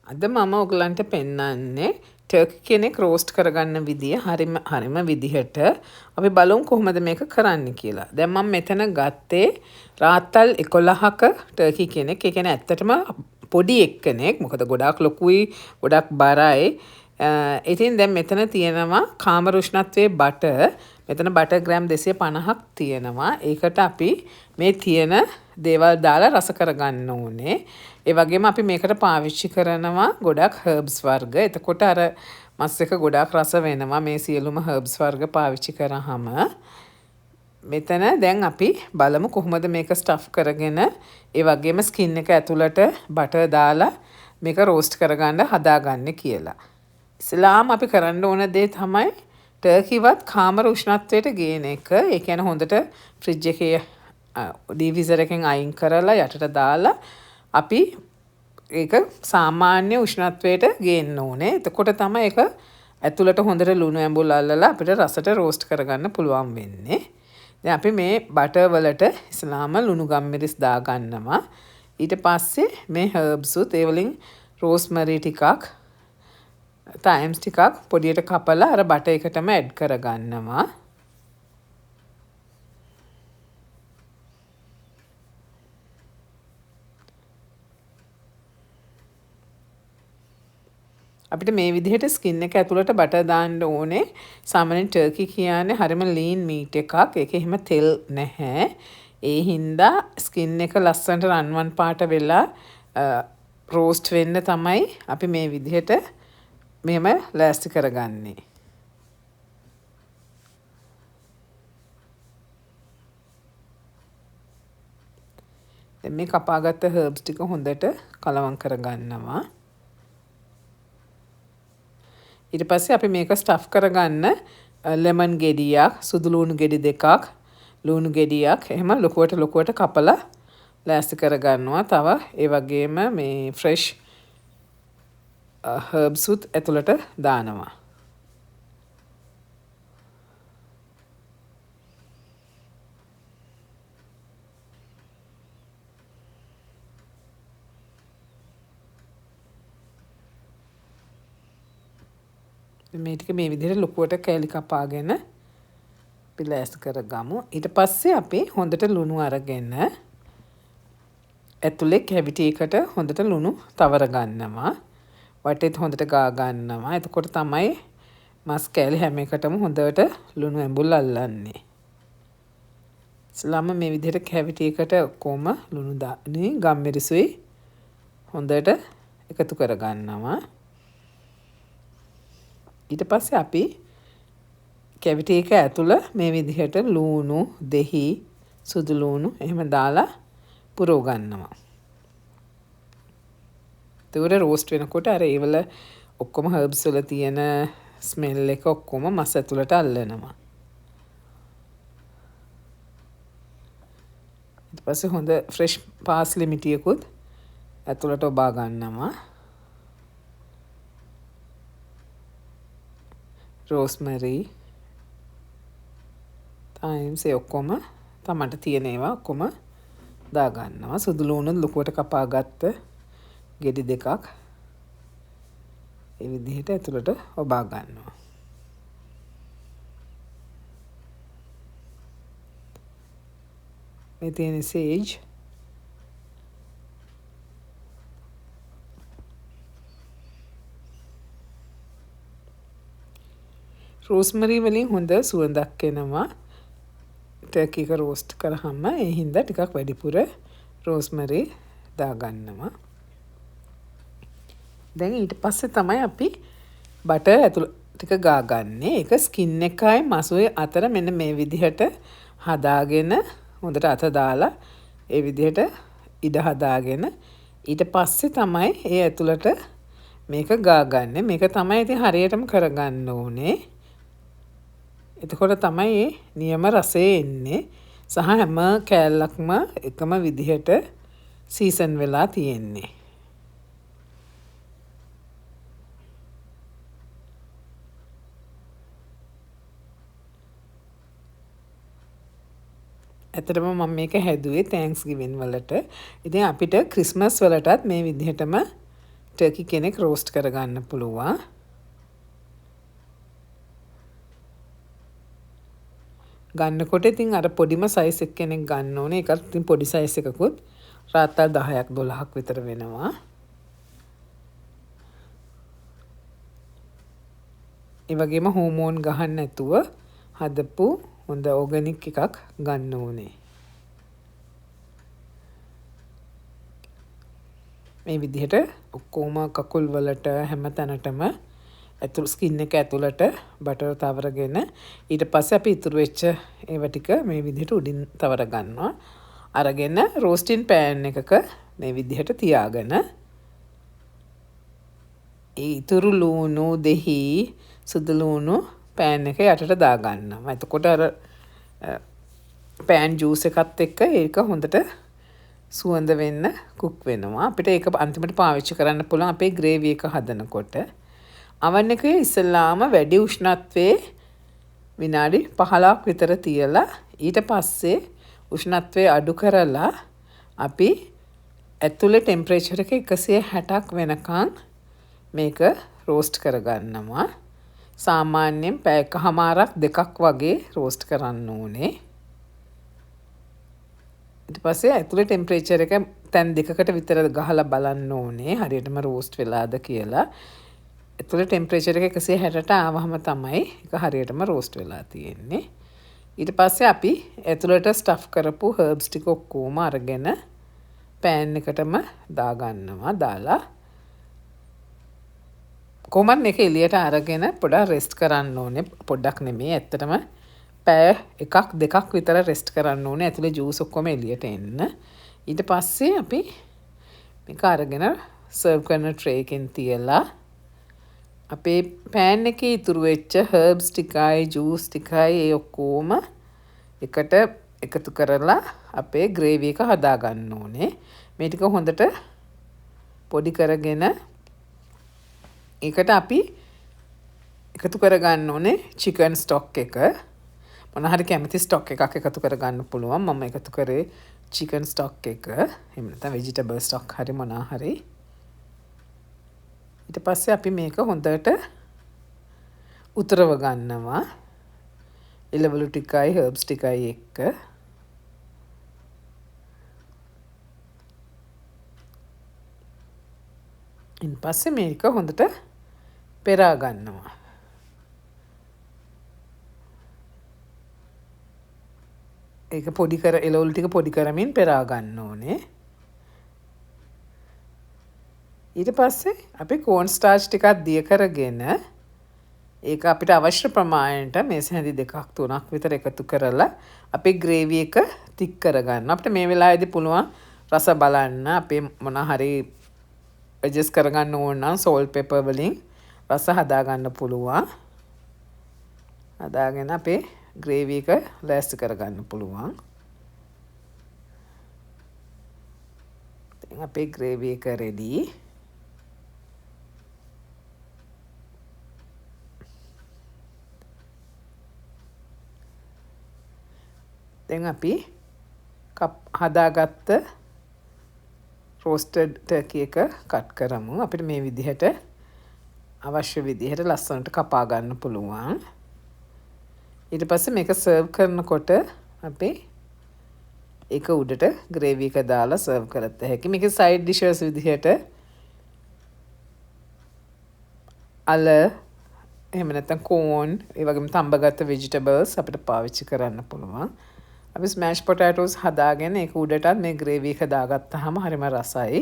අද මම ඔයගලන්ට පෙන්නන්නේ ටර්කි කෙනෙක් රෝස්ට් කරගන්න විදිය හරිම විදිහට අපි බලමු කොහොමද මේක කරන්න කියලා. දැන් මම මෙතන ගත්තේ රාත්තල් 11ක ටර්කි කෙනෙක්. ඒ කියන්නේ ඇත්තටම පොඩි එක්කෙනෙක්. මොකද ගොඩාක් ලොකුයි, ගොඩාක් බරයි. ඉතින් දැන් මෙතන තියෙනවා කාමර උෂ්ණත්වයේ බටර්. මෙතන බටර් ග්‍රෑම් 250ක් තියෙනවා. ඒකට අපි මේ තියෙන දේවල් දාලා රස කරගන්න ඕනේ. ඒ වගේම අපි මේකට පාවිච්චි කරනවා ගොඩක් හර්බ්ස් වර්ග. එතකොට අර මස් එක ගොඩාක් රස වෙනවා මේ සියලුම හර්බ්ස් වර්ග පාවිච්චි කරාම. මෙතන දැන් අපි බලමු කොහොමද මේක ස්ටෆ් කරගෙන ඒ වගේම ස්කින් එක ඇතුළට බටර් දාලා මේක රෝස්ට් කරගන්න හදාගන්නේ කියලා. ඉස්ලාම අපි කරන්න ඕන දේ තමයි ටර්කිවත් කාමර උෂ්ණත්වයට ගේන එක. ඒ කියන්නේ හොඳට ෆ්‍රිජ් එකේ ඩීවිසර් එකෙන් අයින් කරලා යටට දාලා අපි ඒක සාමාන්‍ය උෂ්ණත්වයට ගේන්න ඕනේ. එතකොට තමයි ඒක ඇතුළට හොඳට ලුණු ඇඹුල් අල්ලලා අපිට රසට රෝස්ට් කරගන්න පුළුවන් වෙන්නේ. දැන් අපි මේ බටර් වලට ඉස්ලාම ලුණු ගම්මිරිස් දා ගන්නවා. ඊට පස්සේ මේ හර්බ්ස් උත් ඒ වලින් රෝස්මරි ටිකක් තයිම්ස් ටිකක් පොඩියට කපලා අර බටර් එකටම ඇඩ් කරගන්නවා. අපිට මේ විදිහට ස්කින් එක ඇතුළට බටර් දාන්න ඕනේ. සාමාන්‍යයෙන් ටර්කි කියන්නේ හරිම ලීන් මීට් එකක්. ඒකේ එහෙම තෙල් නැහැ. ඒ හින්දා ස්කින් එක ලස්සනට රන්වන් පාට වෙලා රෝස්ට් වෙන්න තමයි අපි මේ විදිහට මෙහෙම ලෑස්ති කරගන්නේ. දැන් මේ කපාගත්ත හර්බ්ස් ටික හොඳට කලවම් කරගන්නවා. ඊට පස්සේ අපි මේක ස්ටෆ් කරගන්න ලෙමන් ගෙඩියක්, සුදු ලුණු ගෙඩි දෙකක්, ලුණු ගෙඩියක් එහෙම ලොකුවට කපලා ලෑස්ති කරගන්නවා. තව ඒ වගේම මේ ෆ්‍රෙෂ් හර්බ්ස් උත් ඇතුළට දානවා. මේ ටික මේ විදිහට ලොකුවට කෑලි කපාගෙන අපි ලෑස්ති කරගමු. ඊට පස්සේ අපි හොඳට ලුණු අරගෙන ඇතුලේ කැවිටි එකට හොඳට ලුණු තවර ගන්නවා. වටේත් හොඳට ගා ගන්නවා. එතකොට තමයි මස් කෑලි හැම එකටම හොඳට ලුණු ඇඹුල් අල්ලන්නේ. ඉස්ලාම මේ විදිහට කැවිටි එකට කොහොම ලුණු දාන්නේ ගම්මිරිසුයි හොඳට එකතු කරගන්නවා. ඊට පස්සේ අපි කැවිටි එක ඇතුළ මේ විදිහට ලුණු, දෙහි, සුදු ලුණු එහෙම දාලා පුරව ගන්නවා. ඒකට රෝස්ට් වෙනකොට අර ඒවල ඔක්කොම හර්බ්ස් වල තියෙන ස්මෙල් එක ඔක්කොම මස් ඇතුළට අල්ලනවා. ඊට පස්සේ හොඳ ෆ්‍රෙෂ් පාස්ලි මිටියකුත් ඇතුළට ඔබා ගන්නවා. රෝස්මරි තයිම්ස් ඒ ඔක්කොම තමන්ට තියෙන ඒවා ඔක්කොම දා ගන්නවා. සුදු ලුණු ලොකුවට කපාගත්ත ගෙඩි දෙකක් ඒ විදිහට ඇතුළට ඔබා ගන්නවා. මේ තියෙන සේජ් රෝස්මරි වලින් හොඳ සුවඳක් එනවා. ටර්කි එක රෝස්ට් කරාම ඒ හින්දා ටිකක් වැඩිපුර රෝස්මරි දාගන්නවා. දැන් ඊට පස්සේ තමයි අපි බටර් ඇතුළ ටික ගාගන්නේ. ඒක ස්කින් එකයි මසුවේ අතර මෙන්න මේ විදිහට හදාගෙන හොඳට අත දාලා ඒ විදිහට ඉඩ හදාගෙන ඊට පස්සේ තමයි ඒ ඇතුළට මේක ගාගන්නේ. මේක තමයි ඉතින් හරියටම කරගන්න ඕනේ. එතකොට තමයි නියම රසය එන්නේ. සහ හැම කෑල්ලක්ම එකම විදිහට සීසන් වෙලා තියෙන්නේ. ඇත්තටම මම මේක හැදුවේ තෑන්ක්ස්ගිවින් වලට. ඉතින් අපිට ක්‍රිස්මස් වලටත් මේ විදිහටම ටර්කි කෙනෙක් රෝස්ට් කරගන්න පුළුවන්. ගන්නකොට ඉතින් අර පොඩිම සයිස් එක කෙනෙක් ගන්න ඕනේ. ඒකත් ඉතින් පොඩි සයිස් එකකුත් රාත්තල් 10ක් 12ක් විතර වෙනවා. ඒ වගේම හෝමෝන් ගහන්න නැතුව හදපු හොඳ ඕගනික් එකක් ගන්න ඕනේ. මේ විදිහට ඔක්කොම කකුල් වලට හැම තැනටම ස්කින් එක ඇතුළට බටර් තවරගෙන ඊට පස්සේ අපි ඉතුරු වෙච්ච ඒව ටික මේ විදිහට උඩින් තවර ගන්නවා. අරගෙන රෝස්ටින් පෑන් එකක මේ විදිහට තියාගෙන ඒ ඉතුරු ලූණු දෙහි සුදු ලූණු පෑන් එක යටට දාගන්නවා. එතකොට අර පෑන් ජූස් එකත් එක්ක ඒක හොඳට සුවඳ වෙන්න කුක් වෙනවා. අපිට ඒක අන්තිමට පාවිච්චි කරන්න පුළුවන් අපේ ග්‍රේවි එක හදනකොට. අවන් එකේ ඉස්සෙල්ලාම වැඩි උෂ්ණත්වයේ විනාඩි 15ක් විතර තියලා ඊට පස්සේ උෂ්ණත්වය අඩු කරලා අපි ඇතුලේ ටෙම්පරේචර් එක 160ක් වෙනකන් මේක රෝස්ට් කරගන්නවා. සාමාන්‍යයෙන් පැය එකහමාරක් දෙකක් වගේ රෝස්ට් කරන්න ඕනේ. ඊට පස්සේ ඇතුලේ ටෙම්පරේචර් එක තැන් දෙකකට විතර ගහලා බලන්න ඕනේ හරියටම රෝස්ට් වෙලාද කියලා. ඇතුලේ ටෙම්පරේචර් එක 160ට ආවහම තමයි ඒක හරියටම රෝස්ට් වෙලා තියෙන්නේ. ඊට පස්සේ අපි ඇතුලට ස්ටෆ් කරපු හර්බ්ස් ටික ඔක්කොම අරගෙන පෑන් එකටම දාගන්නවා. දාලා කොමන් එක එළියට අරගෙන පොඩ්ඩක් රෙස්ට් කරන්න ඕනේ. පොඩ්ඩක් නෙමෙයි ඇත්තටම පැය එකක් දෙකක් විතර රෙස්ට් කරන්න ඕනේ. ඇතුලේ ජූස් ඔක්කොම එළියට එන්න. ඊට පස්සේ අපි මේක අරගෙන සර්ව් කරන ට්‍රේ එකෙන් තියලා අපේ පෑන් එකේ ඉතුරු වෙච්ච හර්බ්ස් ටිකයි ජූස් ටිකයි ඒ ඔක්කොම එකට එකතු කරලා අපේ ග්‍රේවි එක හදා ගන්න ඕනේ. මේ ටික හොඳට පොඩි කරගෙන ඒකට අපි එකතු කරගන්න ඕනේ චිකන් ස්ටොක් එක. මොන හරි කැමති ස්ටොක් එකක් එකතු කරගන්න පුළුවන්. මම එකතු කරේ චිකන් ස්ටොක් එක. එහෙම නැත්නම් වෙජිටබල් ස්ටොක් හරි මොනවා හරි. ඊට පස්සේ අපි මේක හොඳට උතරව ගන්නවා. එළවලු ටිකයි හර්බ්ස් ටිකයි එක්ක. ඊට පස්සේ මේක හොඳට පෙරා ගන්නවා. ඒක පොඩි කර එළවලු ටික පොඩි කරමින් පෙරා ගන්න ඕනේ. ඊට පස්සේ අපි කෝන් ස්ටාර්ච් ටිකක් දිය කරගෙන ඒක අපිට අවශ්‍ය ප්‍රමාණයට මේස හැඳි 2ක් 3ක් විතර එකතු කරලා අපේ ග්‍රේවි එක තික් කරගන්න. අපිට මේ වෙලාවේදී පුළුවන් රස බලන්න අපේ මොන හරි ඇඩ්ජස්ට් කරගන්න ඕන නම් සෝල්ට් පෙපර් වලින් රස හදා ගන්න පුළුවන්. හදාගෙන අපේ ග්‍රේවි එක ලෑස්ති කරගන්න පුළුවන්. දැන් අපේ ග්‍රේවි එක රෙඩි. දැන් අපි හදාගත්ත රෝස්ටඩ් ටර්කි එක කට් කරමු. අපිට මේ විදිහට අවශ්‍ය විදිහට ලස්සනට කපා ගන්න පුළුවන්. ඊට පස්සේ මේක සර්ව් කරනකොට අපි ඒක උඩට ග්‍රේවි එක දාලා සර්ව් කරත් හැකි. මේක සයිඩ් ඩිෂස් විදිහට අල එහෙම නැත්නම් කෝන් ඒ වගේම තඹගත්ත වෙජිටබල්ස් අපිට පාවිච්චි කරන්න පුළුවන්. අපි ස්මෑෂ් පොටෑටෝස් හදාගෙන ඒක උඩටත් මේ ග්‍රේවි එක දාගත්තාම හරිම රසයි.